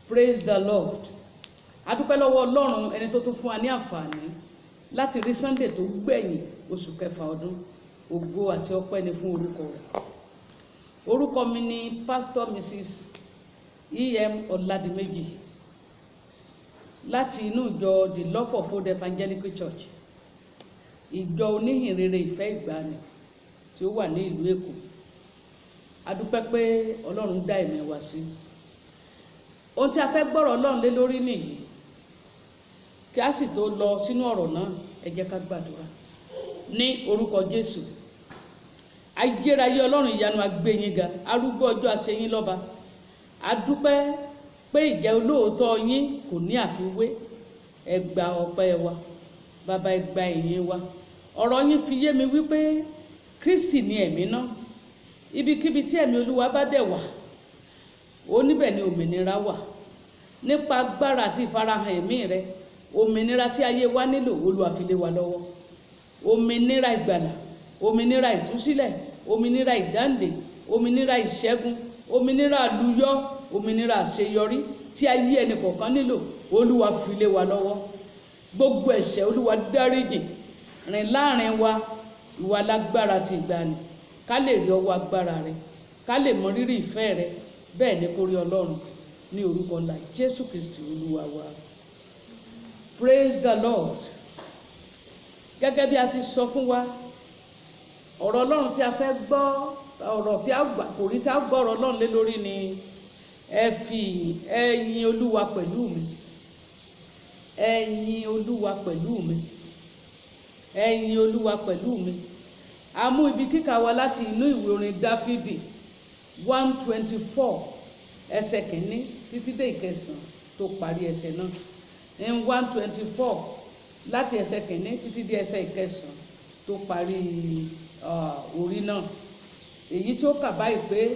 Praise the Lord. A dúpẹ́ lọ́wọ́ Ọlọ́run ẹni tó tún fún wa ní àǹfààní láti rí Sunday tó gbẹ̀yìn oṣù kẹfà ọdún. Ògo àti ọpẹ́ ni fún orúkọ rẹ̀. Orúkọ mi ni Pastor Mrs. E.M. Ọládìméjì láti inú ìjọ The Love of Old Evangelical Church, ìjọ oníhìnrere ìfẹ́ ìgbàanì tí ó wà ní ìlú Èkó. A dúpẹ́ pé Ọlọ́run dá ẹ̀mí wa sí. Ohun tí a fẹ́ gbọ́rọ̀ Ọlọ́run lé lórí nìyí. Kí a sì tó lọ sínú ọ̀rọ̀ náà, ẹ jẹ́ ká gbàdúrà. Ní orúkọ Jésù. Ayérayé Ọlọ́run ìyanu agbéyín ga, arúgbó ọjọ́ aṣeyín lọ́ba. A dúpẹ́ pé ìjẹ́ olóòótọ́ yín kò ní àfiwé. Ẹ gba ọpẹ́ wa, Bàbá, ẹ gba ìyìn wa. Ọ̀rọ̀ yín fi yé mi wípé Kristi ni ẹ̀mí náà. Ibikíbi tí ẹ̀mí Olúwa bá dẹ̀ wà, ó níbẹ̀ ni òmìnira wà. Nípa agbára àti ìfarahàn ẹ̀mí rẹ, òmìnira tí ayé wa nílò, Olúwa fi lé wa lọ́wọ́. Òmìnira ìgbàlà, òmìnira ìtúsílẹ̀, òmìnira ìdáǹdè, òmìnira ìṣẹ́gun, òmìnira àlùyọ, òmìnira àṣeyọrí tí ayé ẹnì kọ̀ọ̀kan nílò, Olúwa fi lé wa lọ́wọ́. Gbogbo ẹ̀ṣẹ̀ Olúwa dáríjì. Rìn láàrin wa, ìwà lágbára ti ìgbàanì, ká lè rí ọwọ́ agbára rẹ, ká lè mọ rírì ìfẹ́ rẹ. Bẹ́ẹ̀ ni kó rí Ọlọ́run, ní orúkọ ńlá Jésù Kristi Olúwa wa. Praise the Lord. Gẹ́gẹ́ bí a ti sọ fún wa, ọ̀rọ̀ Ọlọ́run tí a fẹ́ gbọ́, ọ̀rọ̀ tí a gbà, kò rí tí a gbọ́ ọ̀rọ̀ Ọlọ́run lé lórí ni ẹ yìn Olúwa pẹ̀lú mi. Ẹ yìn Olúwa pẹ̀lú mi. Ẹ yìn Olúwa pẹ̀lú mi. A mú ibi kíkà wa láti inú ìwé orin Dáfídì 124 ẹsẹ̀ kìíní títí dé ìkẹsàn tó parí ẹsẹ̀ náà. In 124 láti ẹsẹ̀ kìíní títí dé ẹsẹ̀ ìkẹsàn tó parí orí náà. Èyí tí ó kà báyìí pé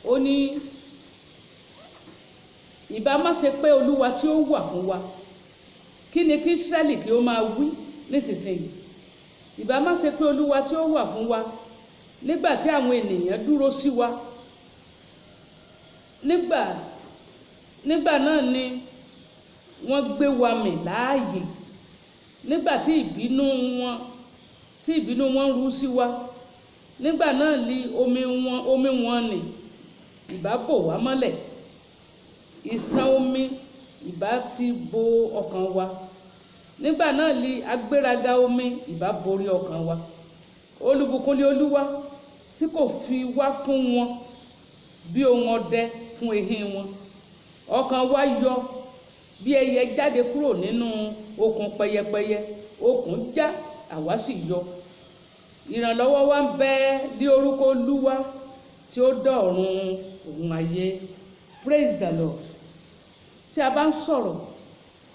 ó ní, ìbá má ṣe pé Olúwa tí ó wà fún wa, kí ni kí Ísírẹ́lì kí ó máa wí nísinsìnyí? Ìbá má ṣe pé Olúwa tí ó wà fún wa nígbà tí àwọn ènìyàn dúró sí wa. Nígbà náà ni wọ́n gbé wa mì láàyè. Nígbà tí ìbínú wọn rú sí wa, nígbà náà ni omi wọn nì ìbá bò wá mọ́lẹ̀. Ìṣàn omi ìbá ti bo ọkàn wa. Nígbà náà ni agbéraga omi ìbá borí ọkàn wa. Olùbùkún ni Olúwa tí kò fi wá fún wọn bí ohun ọdẹ fún ehin wọn. Ọkàn wa yọ bí ẹyẹ jáde kúrò nínú okùn pẹyẹpẹyẹ. Okùn já, àwa sì yọ. Ìrànlọ́wọ́ wa ń bẹ ní orúkọ Olúwa tí ó dá ọ̀run òun ayé. Praise the Lord. Tí a bá ń sọ̀rọ̀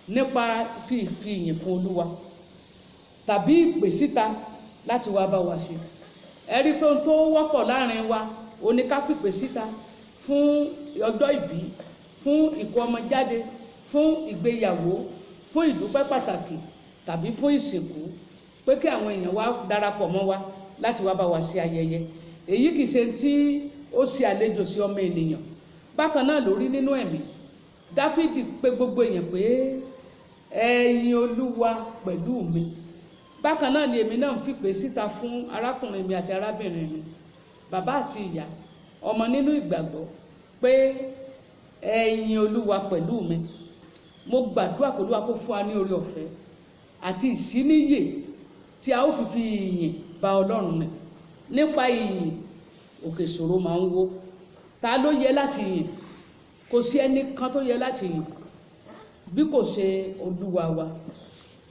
nípa fífi ìyìn fún Olúwa tàbí ìpè síta láti wá bá wa ṣe, ẹ rí pé ohun tó wọ́pọ̀ láàrin wa ó ní ká fìpè síta fún ọjọ́ ìbí, fún ìkómọjáde, fún ìgbéyàwó, fún ìdúpẹ́ pàtàkì tàbí fún ìsìnkú, pé kí àwọn èèyàn wá darapọ̀ mọ́ wa láti wá bá wa ṣe ayẹyẹ. Èyí kìí ṣe tí ó ṣe àlejò sí ọmọ ènìyàn. Bákan náà ló rí nínú ẹ̀mí. Dáfídì pé gbogbo èèyàn pé ẹ yìn Olúwa pẹ̀lú mi. Bákan náà ni èmi náà ń fìpè síta fún arákùnrin mi àti arábìnrin mi, bàbá àti ìyá, ọmọ nínú ìgbàgbọ́, pé ẹ yìn Olúwa pẹ̀lú mi. Mo gbàdúrà kó Olúwa kó fún wa ní oore ọ̀fẹ́ àti ìsíníyè tí a ó fi ìyìn bá Ọlọ́run rìn. Nípa ìyìn, òkè ìṣòro máa ń wó. Ta ló yẹ láti yìn? Kò sí ẹnìkan tó yẹ láti yìn bí kò ṣe Olúwa wa.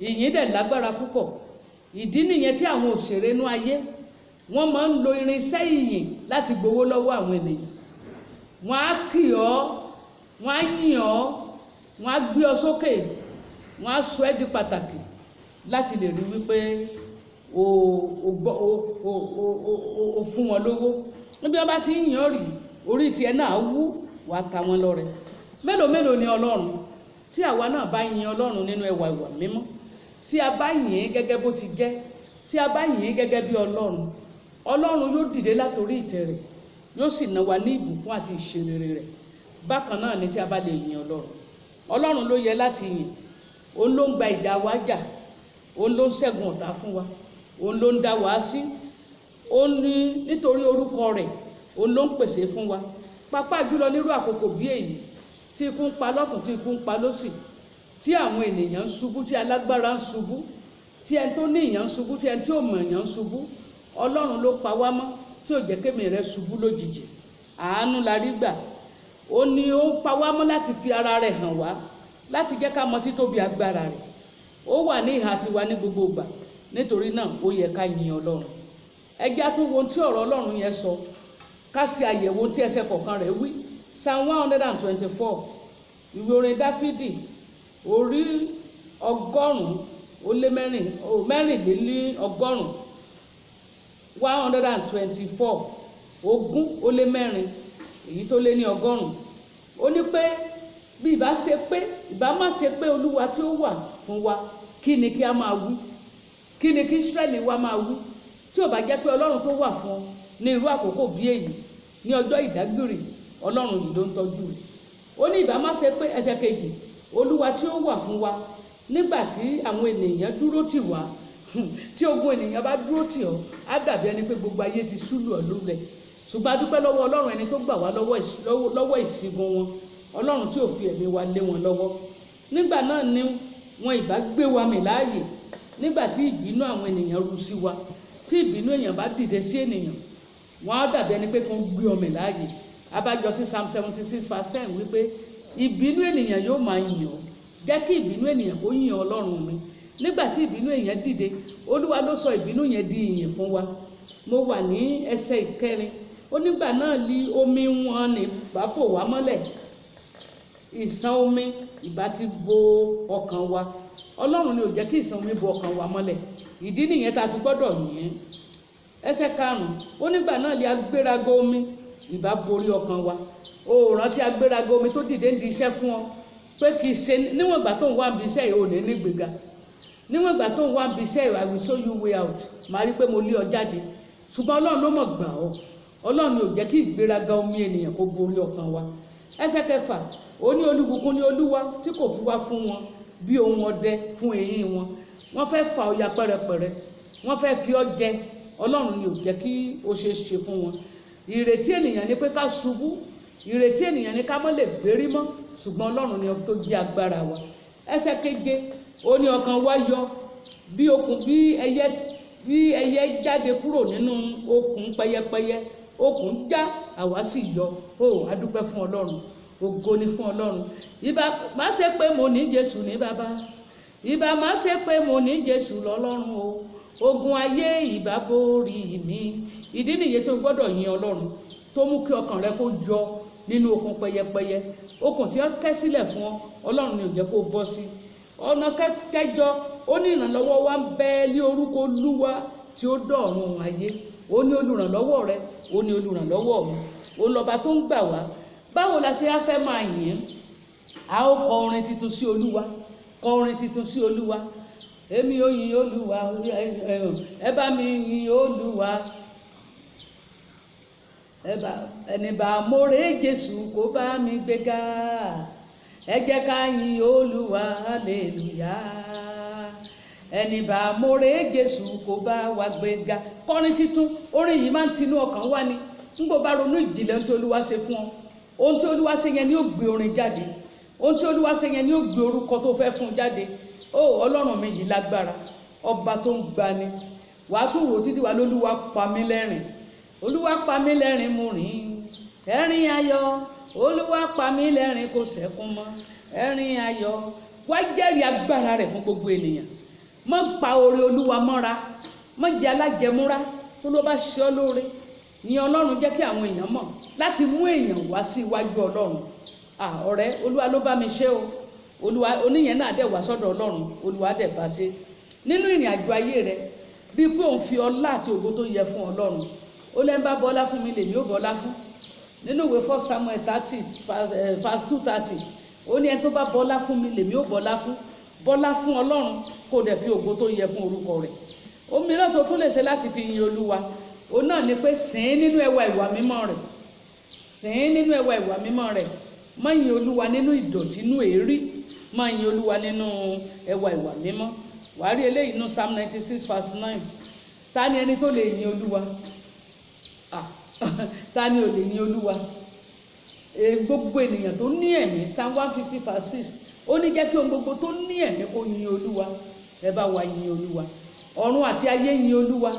Ìyìn dẹ̀ lágbára púpọ̀. Ìdí nìyẹn tí àwọn òṣèré inú ayé wọ́n máa ń lo irinṣẹ́ ìyìn láti gbowó lọ́wọ́ àwọn ènìyàn. Wọ́n á kì ọ́, wọ́n á yìn ọ́, wọ́n á gbé ọ sókè, wọ́n á sọ ẹ́ di pàtàkì láti lè rí wípé o fún wọn lówó. Níbi wọ́n bá ti ń yìn ọ́ rí, orí tiẹ̀ náà wú, wà ta wọn lọ́rẹ. Mélòó ni Ọlọ́run? Tí àwa náà bá yìn Ọlọ́run nínú ẹwà ìwà mímọ́, tí a bá yìn gẹ́gẹ́ bó ti jẹ́, tí a bá yìn gẹ́gẹ́ bí Ọlọ́run yóò dìde látorí ìtẹ́ rẹ̀, yóò sì ná wa ní ìbùkún àti ìṣerere rẹ̀. bákan náà ni tí a bá lè yìn Ọlọ́run ló yẹ láti yìn. Òun ló ń gba ìjà wa jà, òun ló ń ṣẹ́gun ọ̀tá fún wa, òun ló ń dá wa sí, òun ní nítorí orúkọ rẹ̀ òun ló ń pèsè fún wa. Pàápàá jùlọ nírú àkókò bí èyí tí ikú ń pa lọ́tùn tí ikú ń pa lósì, tí àwọn ènìyàn ń ṣubú, tí alágbára ń ṣubú, tí ẹni tó ní ìyàn ń ṣubú, tí ẹni tí ò mọ̀ èèyàn ń ṣubú. Ọlọ́run ló pa wá mọ́ tí ò jẹ́ kémi rẹ̀ ṣubú lójijì. Àánú la rí gbà. Ó ní ó ń pa wá mọ́ láti fi ara rẹ̀ hàn wá, láti jẹ́ ká mọ títóbi agbára rẹ̀. Ó wà ní ìhà tiwa ní gbogbo ìgbà. Nítorí náà ó yẹ ká yin Ọlọ́run. Ẹ jẹ́ á tún wo ohun tí ọ̀rọ̀ Ọlọ́run yẹn sọ, ká ṣe àyẹ̀wò ohun tí ẹsẹ̀ kọ̀ọ̀kan rẹ̀ wí. Psalm 124, ìwé orin Dáfídì, orí 124, 124, èyí tó lé ní 100. Ó ní pé bí ìbá má ṣe pé Olúwa tí ó wà fún wa, kí ni kí a máa wí? Kí ni kí Ísírẹ́lì wa máa wí? Tí ò bá jẹ́ pé Ọlọ́run tó wà fún ọ ní irú àkókò bí èyí, ní ọjọ́ ìdágbére, Ọlọ́run yìí ló ń tọ́jú rẹ̀. Ó ní ìbá má ṣe pé, ẹsẹ̀ kejì, Olúwa tí ó wà fún wa nígbà tí àwọn ènìyàn dúró tì wá. Tí ogun ènìyàn bá dúró tì ọ́, á dàbí ẹni pé gbogbo ayé ti ṣúlù ọ́ lulẹ̀. Ṣùgbọ́n a dúpẹ́ lọ́wọ́ Ọlọ́run, ẹni tó gbà wá lọ́wọ́ ìṣígun wọn, Ọlọ́run tí ò fi ẹ̀mí wa lé wọn lọ́wọ́. Nígbà náà ni wọn ìbá gbé wa mì láàyè. Nígbà tí ìbínú àwọn ènìyàn ru sí wa, tí ìbínú èèyàn bá dìde sí ènìyàn, wọn á dàbí ẹni pé kí wọ́n gbé ọ mì láàyè. Abájọ tí Psalm 76:10 wípé ìbínú ènìyàn yóò máa yìn ọ́. Jẹ́ kí ìbínú ènìyàn kó yìn Ọlọ́run mi. Nígbà tí ìbínú èèyàn dìde, Olúwa ló sọ ìbínú yẹn di ìyìn fún wa. Mo wà ní ẹsẹ̀ 4. Ó nígbà náà li omi wọn ní ìbá bò wá mọ́lẹ̀. Ìṣàn omi ìbá ti bo ọkàn wa. Ọlọ́run ni ò jẹ́ kí ìṣàn omi bo ọkàn wa mọ́lẹ̀. Ìdí nìyẹn tá a fi gbọ́dọ̀ yìn. Ẹsẹ̀ 5. Ó nígbà náà li agbéraga omi ìbá borí ọkàn wa. O rántí agbéraga omi tó dìde ń di iṣẹ́ fún ọ, pé kì í ṣe níwọ̀n ìgbà tó ń wá ibi iṣẹ́ yìí ò ní nígbèga. Níwọ̀n ìgbà tó ń wá ibi iṣẹ́ yìí, I will show you way out. Màá rí pé mo lé ọ jáde. Ṣùgbọ́n Ọlọ́run ló mọ̀ gbà ọ́. Ọlọ́run ni ò jẹ́ kí ìgbéraga omi ènìyàn kó borí ọkàn wa. Ẹsẹ̀ 6. Ó ní olùbùkún ni Olúwa tí kò fi wá fún wọn bí ohun ọdẹ fún eyín wọn. Wọ́n fẹ́ fà ọ́ ya pẹ́rẹpẹ̀rẹ, wọ́n fẹ́ fi ọ́ jẹ. Ọlọ́run ni ò jẹ́ kí ó ṣe é ṣe fún wọn. Ìrètí ènìyàn ni pé ká ṣubú, ìrètí ènìyàn ni ká má lè gbérí mọ́, ṣùgbọ́n Ọlọ́run ni tó jẹ́ agbára wa. Ẹsẹ̀ 7. Ó ní ọkàn wa yọ bí ẹyẹ jáde kúrò nínú okùn pẹyẹpẹyẹ. Okùn já, àwa sì yọ. A dúpẹ́ fún Ọlọ́run. Ògo ni fún Ọlọ́run. Ìbá má ṣe pé mo ní Jésù ní bàbá, ìbá má ṣe pé mo ní Jésù lọ́lọ́run o. Ogun ayé ìbá borí mi. Ìdí nìyẹn tó gbọ́dọ̀ yin Ọlọ́run, tó mú kí ọkàn rẹ kó yọ nínú okùn pẹyẹpẹyẹ. Okùn tí wọ́n kẹ́ sílẹ̀ fún ọ, Ọlọ́run ni ò jẹ́ kó bọ́ sí. Ọ̀nà 8. Ó ní ìrànlọ́wọ́ wa ń bẹ ní orúkọ Olúwa tí ó dọ̀run ayé. Ó ní olùrànlọ́wọ́ rẹ, ó ní olùrànlọ́wọ́ mi. Òun lọ́ba tó ń gbà wá. Báwo la ṣe á fẹ́ máa yìn? A ó kọ orin tuntun sí Olúwa. Kọ orin tuntun sí Olúwa. Èmi ó yin Olúwa, ẹ bá mi yin Olúwa. Ẹni bá mórè Jésù kó bá mi gbéga. Ẹ jẹ́ ká yin Olúwa, hallelujah. Ẹni bá mórè Jésù kó bá wa gbéga. Kọrin tuntun, orin yìí máa ń tinú ọkàn wá ni. Nígbà bá ronú ìjìnlẹ̀ ohun tí Olúwa ṣe fún ọ, ohun tí Olúwa ṣe yẹn ni ó gbé orin jáde. Ohun tí Olúwa ṣe yẹn ni ó gbé orúkọ tó fẹ́ fún jáde. Ọlọ́run mi yìí lágbára, ọba tó ń gbani. Wàá tún wò títí wà lÓlúwa pa mí lẹ́rìn. Olúwa pa mí lẹ́rìn mo rìn ẹ̀rín ayọ̀. Olúwa pa mí lẹ́rìn kò sẹ́kún mọ́ ẹ̀rín ayọ̀. Wá jẹ́rìí agbára rẹ̀ fún gbogbo ènìyàn. Má pa oore Olúwa mọ́ra, má jẹ́ alájẹmúra. Tó ló bá ṣe ọ́ lóore, ní Ọlọ́run jẹ́ kí àwọn èèyàn mọ̀, láti mú èèyàn wá sí iwájú Ọlọ́run. Ọ̀rẹ́, Olúwa ló bá mi ṣe o. Olúwa oníyẹn náà dẹ̀ wá sọ́dọ̀ Ọlọ́run, Olúwa dẹ̀ bá ṣe. Nínú ìrìn àjò ayé rẹ, bí pé òun fi ọlá àti ògo tó yẹ fún Ọlọ́run. Ó lẹ́ ń bá bọ́lá fún mi lèmi ó bọ́lá fún. Nínú ìwé 1 Samuel 30 verse 230, ó ní ẹni tó bá bọ́lá fún mi lèmi ó bọ́lá fún. Bọ́lá fún Ọlọ́run kó dẹ̀ fi ògo tó yẹ fún orúkọ rẹ̀. Òmíràn tó tún lè ṣe láti fi yin Olúwa, òun náà ni pé sìn nínú ẹwà ìwà mímọ́ rẹ̀. Sìn nínú ẹwà ìwà mímọ́ rẹ̀. má yin olúwa nínú ìdọ̀tí inú èérí, má yin olúwa nínú ẹwà ìwà mímọ́. Wàá rí eléyìí nínú Psalm 96 verse 9. Ta ni ẹni tó lè yin olúwa? Ta ni ò lè yin olúwa? Gbogbo ènìyàn tó ní ẹ̀mí, Psalm 150 verse 6, ó ní jẹ́ kí ohun gbogbo tó ní ẹ̀mí kó yin olúwa. Ẹ bá wa yin olúwa. Ọ̀run àti ayé yin olúwa,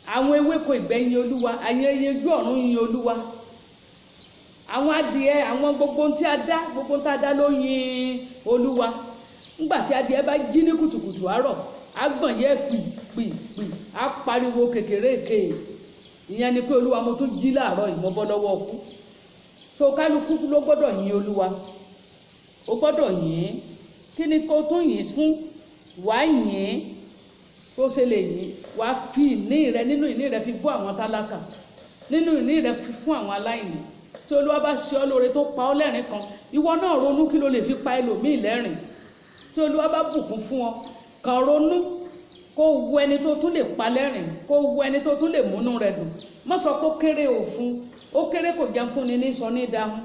àwọn ewéko ìgbẹ́ yin olúwa, ayẹyẹ ojú ọ̀run yin olúwa, àwọn adìẹ, àwọn gbogbo tí a dá, gbogbo tí a dá ló yin olúwa. Nígbà tí adìẹ bá jí ní kùtùkùtù àárọ̀, á gbọ̀n yẹ pì, á pariwo kékeré èké. Ìyẹn ni pé olúwa, mo tún jí láàárọ̀ yìí, mo bọ́ lọ́wọ́ ọkú. So kálukú ló gbọ́dọ̀ yin olúwa, ó gbọ́dọ̀ yìn. Kí ni kó tún yìn fún? Wàá yìn. Tó ṣe lè yìn, wàá fi ìní rẹ, nínú ìní rẹ fi bọ́ àwọn tálákà, nínú ìní rẹ fi fún àwọn aláìní. Tí olúwa bá ṣe ọ́ lóore tó pa ọ́ lẹ́rìn kan, ìwọ náà ronú kí ló lè fi pa ẹlòmíì lẹ́rìn. Tí olúwa bá bùkún fún ọ, kàn ronú kó wo ẹni tó tún lè pa lẹ́rìn, kó wo ẹni tó tún lè múnú rẹ dùn. Má sọ pé ó kéré òfun, ó kéré kò jẹun fún ni ní sọ ní dáhùn.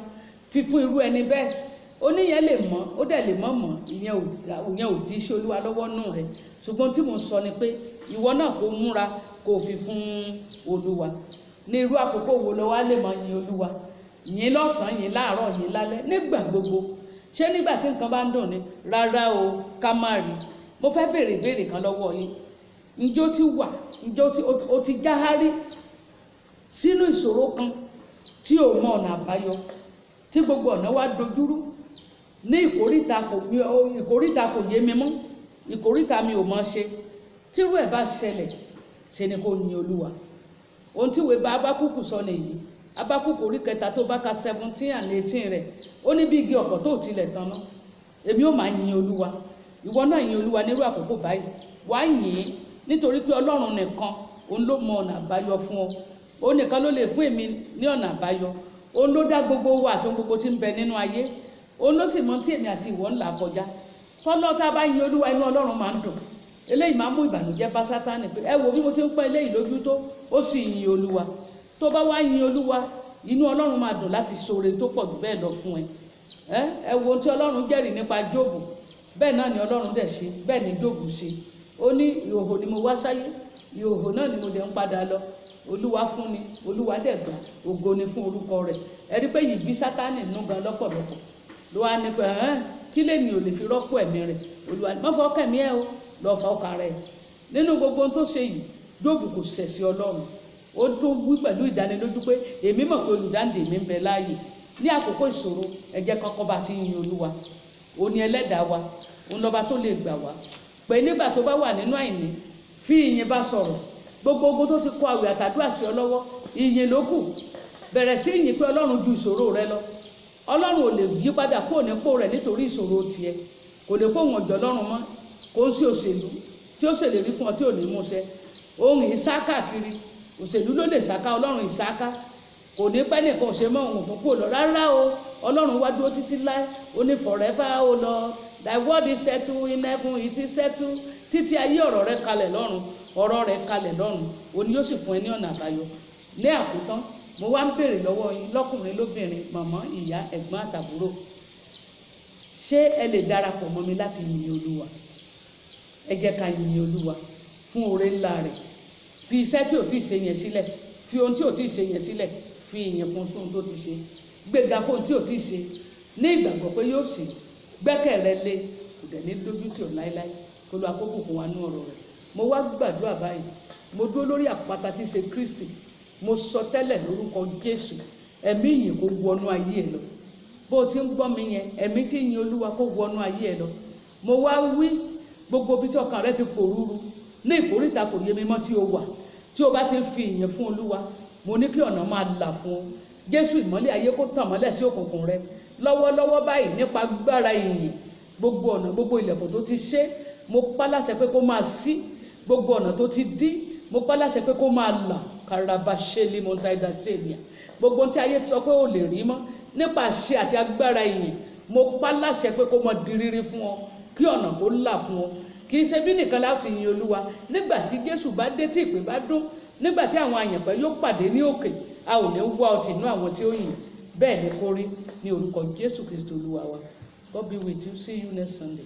Fífún irú ẹni bẹ́ẹ̀, oníyẹn lè mọ̀, ó dẹ̀ lè mọ̀, ìyẹn ò dí iṣẹ́ olúwa lọ́wọ́ nù rẹ̀. Ṣùgbọ́n tí mo sọ ni pé ìwọ náà kó múra kó fi fún olúwa. Ní irú àkókò wo lọ wá lè mọ yin olúwa? Yìn lọ́sàn-án, yìn láàárọ̀, yìn lálẹ́, nígbà gbogbo. Ṣé nígbà tí nǹkan bá ń dùn ni? Rárá o, ká má rí. Mo fẹ́ béèrè ìbéèrè kan lọ́wọ́ yín. Ǹjẹ́ ó ti wà, ǹjẹ́ ó ti jáhárí sínú ìṣòro kan tí ò mọ ọ̀nà àbáyọ, tí gbogbo ọ̀nà wá dojúrú? Ní ìkóríta kò yé mi mọ́, ìkóríta mi ò mọ̀ ṣe. Tírú ẹ̀ bá ṣẹlẹ̀, ṣe ni kó yin olúwa. Ohun tí ìwé Ábákúkù sọ nìyí. Ábákúkù orí 3 tó bá ka 17 and 18 rẹ̀, ó ní bí igi ọ̀pọ̀ tó tilẹ̀ tanná, èmi ó máa yin olúwa. Ìwọ náà yin olúwa nírú àkókò báyìí. Wàá yìn nítorí pé ọlọ́run nìkan òun ló mọ ọ̀nà àbáyọ fún ọ. Òun nìkan ló lè fún èmi ní ọ̀nà àbáyọ. Òun ló dá gbogbo wa àti gbogbo tí ń bẹ nínú ayé. Òun ló sì mọ tí èmi àti ìwọ ń là kọjá. Tọ́lọ́ tá a bá yin olúwa, inú ọlọ́run máa ń dùn. Eléyìí máa ń mú ìbànújẹ́ bá Sátánì pé ẹ wo bí mo ti ń pọ́n eléyìí lójú tó, ó sì yin olúwa. Tó bá wá yin olúwa, inú ọlọ́run máa dùn láti ṣoore tó pọ̀ jù bẹ́ẹ̀ lọ fún ẹ. Ẹ wo tí ọlọ́run jẹ́rìí nípa Jóòbù, bẹ́ẹ̀ náà ni ọlọ́run dẹ̀ ṣe, bẹ́ẹ̀ ni Jóòbù ṣe. Ó ní ìhòhò ni mo wá sáyé, ìhòhò náà ni mo dẹ̀ ń padà lọ. Olúwa fún ni, olúwa dẹ̀ gbà, ògo ni fún orúkọ rẹ̀. Ẹ rí pé yìí bí Sátánì nú gan lọ́pọ̀lọpọ̀. Ló wá ní pé kí lè ní ò lè fi rọ́pò ẹ̀mí rẹ̀. Olúwa má fọ́ kẹ̀mí ẹ o, lọ fọ́ ọkàn rẹ̀. Nínú gbogbo ohun tó ṣe yìí, Jóòbù kò ṣẹ̀ sí ọlọ́run. Ó tó wí pẹ̀lú ìdánilójú pé èmi mọ̀ pé olùdáǹdè mi ń bẹ láàyè. Ní àkókò ìṣòro, ẹ jẹ́ kọ́kọ́ bá ti yin olúwa. Ó ní ẹlẹ́dàá wa, òun lọ́ba tó lè gbà wá. Pé nígbà tó bá wà nínú àìní, fi ìyìn bá sọ̀rọ̀. Gbogbo ogun tó ti kó àwẹ̀ àtàdúrà sí ọ lọ́wọ́, ìyìn ló kù. Bẹ̀rẹ̀ sí ìyìn pé ọlọ́run ju ìṣòro rẹ lọ. Ọlọ́run ò lè yí padà kúrò nípò rẹ̀ nítorí ìṣòro tiẹ̀. Kò lè kó wọn ọ̀jọ̀ lọ́rùn mọ́. Kò ń sí òṣèlú tí ó ṣèlérí fún ọ tí ò ní mú ṣẹ. Ohun ìsá káàkiri, òṣèlú ló lè sáká, ọlọ́run ìsáká. Kò ní pẹ́ nìkan ṣe mọ́ ohun tó kúrò lọ. Rárá o, ọlọ́run wá dúró títí láé. Ó ní forever o Lord, thy word is settled in heaven, it is settled. Títí ayé ọ̀rọ̀ rẹ̀ kalẹ̀ lọ́run, ọ̀rọ̀ rẹ̀ kalẹ̀ lọ́run. Òun yóò sì fún ẹ ní ọ̀nà àbáyọ. Ní àkótán, mo wá ń béèrè lọ́wọ́ yín lọ́kùnrin lóbìnrin, màmá, ìyá, ẹ̀gbọ́n àtàbúrò. Ṣé ẹ lè darapọ̀ mọ́ mi láti yin olúwa? Ẹ jẹ́ ká yin olúwa fún oore ńlá rẹ̀. Fi iṣẹ́ tí ò tí ì ṣe yẹn sílẹ̀, fi ohun tí ò tí ì ṣe yẹn sílẹ̀, fi ìyìn fún ohun tó ti ṣe. Gbéga fún ohun tí ò tí ì ṣe, ní ìgbàgbọ́ pé yóò ṣe. Gbẹ́kẹ̀ rẹ lé, kò dẹ̀ ní dójú tì ọ́ láéláé. Kó lọ àkókò fún wa ní ọ̀rọ̀ rẹ̀. Mo wá gbàdúrà báyìí. Mo dúró lórí àpáta tí í ṣe Kristi. Mo sọ tẹ́lẹ̀ lórúkọ Jésù. Ẹ̀mí ìyìn kó wọnú ayé ẹ lọ. Bó o ti ń gbọ́ mi yẹn, ẹ̀mí tí yin olúwa kó wọnú ayé ẹ lọ. Mo wá wí gbogbo bí tí ọkàn rẹ ti pòrúurú, ní ìkóríta kò yé mi mọ́ tí o wà, tí o bá ti ń fi ìyìn fún olúwa, mo ní kí ọ̀nà máa là fún ọ. Jésù ìmọ́lẹ̀ ayé kó tàn mọ́lẹ̀ sí òkùnkùn rẹ lọ́wọ́lọ́wọ́ báyìí nípa agbára ìyìn. Gbogbo ọ̀nà, gbogbo ilẹ̀kùn tó ti ṣe, mo pa láṣẹ pé kó máa ṣí. Gbogbo ọ̀nà tó ti dí, mo pa láṣẹ pé kó máa là. Karabasheli montaida selia. Gbogbo tí ayé ti sọ pé ó lè rí mọ́, nípa àṣẹ àti agbára ìyìn, mo pa láṣẹ pé kó máa di rírí fún ọ, kí ọ̀nà kó là fún ọ. Kì í ṣe bí nìkan láti yin olúwa. Nígbà tí Jésù bá dé, tí ìpè bá dún, nígbà tí àwọn àyànfẹ́ yóò pàdé ní òkè, a ò ní wá ọtí inú àwọn tí ó yìn. bẹ́ẹ̀ ni kó rí ní orúkọ Jésù Kristi Olúwa wa. God be with you. See you next Sunday.